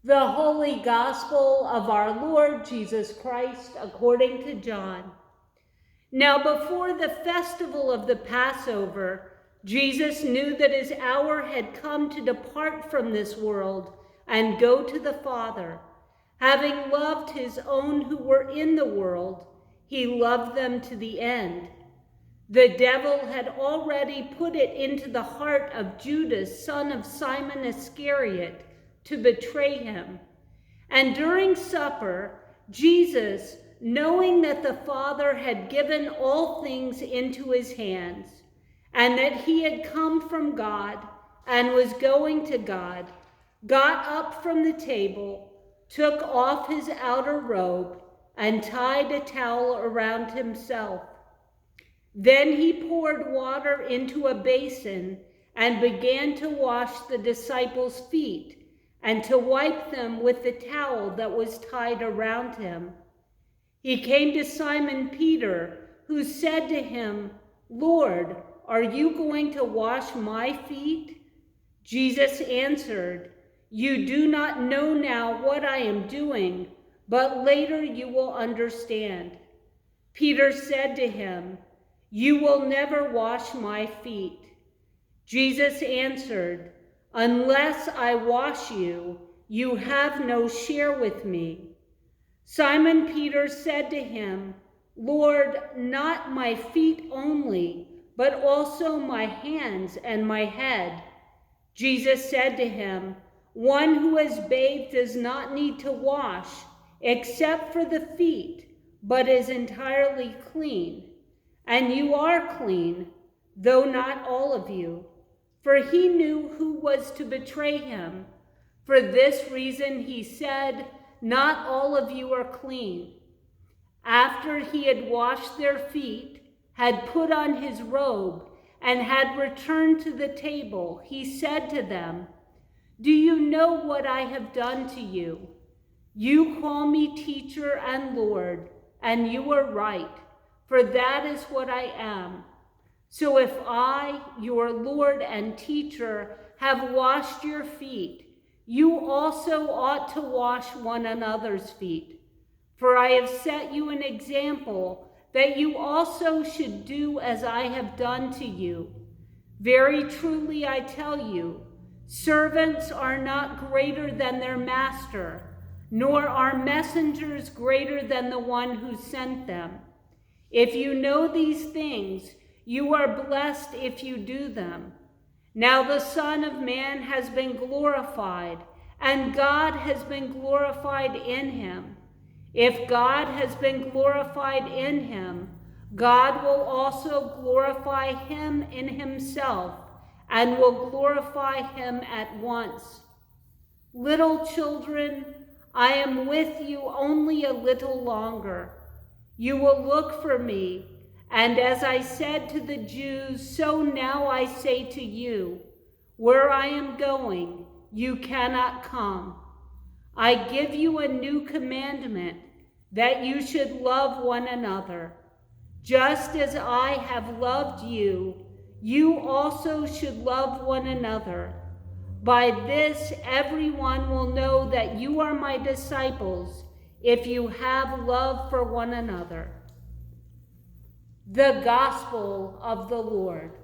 The Holy Gospel of our Lord Jesus Christ according to John. Now before the festival of the Passover, Jesus knew that his hour had come to depart from this world and go to the Father. Having loved his own who were in the world, he loved them to the end. The devil had already put it into the heart of Judas, son of Simon Iscariot, to betray him. And during supper, Jesus, knowing that the Father had given all things into his hands, and that he had come from God and was going to God, got up from the table, took off his outer robe, and tied a towel around himself. Then he poured water into a basin and began to wash the disciples' feet and to wipe them with the towel that was tied around him. He came to Simon Peter, who said to him, "Lord, are you going to wash my feet?" Jesus answered, "You do not know now what I am doing, but later you will understand." Peter said to him, "You will never wash my feet." Jesus answered, "Unless I wash you, you have no share with me." Simon Peter said to him, "Lord, not my feet only, but also my hands and my head." Jesus said to him, "One who has bathed does not need to wash, except for the feet, but is entirely clean. And you are clean, though not all of you." For he knew who was to betray him. For this reason he said, "Not all of you are clean." After he had washed their feet, had put on his robe, and had returned to the table, he said to them, "Do you know what I have done to you? You call me teacher and Lord, and you are right, for that is what I am. So if I, your Lord and teacher, have washed your feet, you also ought to wash one another's feet. For I have set you an example that you also should do as I have done to you. Very truly I tell you, servants are not greater than their master, nor are messengers greater than the one who sent them. If you know these things, you are blessed if you do them. Now the Son of Man has been glorified, and God has been glorified in him. If God has been glorified in him, God will also glorify him in himself, and will glorify him at once. Little children, I am with you only a little longer. You will look for me, and as I said to the Jews, so now I say to you, where I am going, you cannot come. I give you a new commandment, that you should love one another. Just as I have loved you, you also should love one another. By this, everyone will know that you are my disciples, if you have love for one another. The Gospel of the Lord.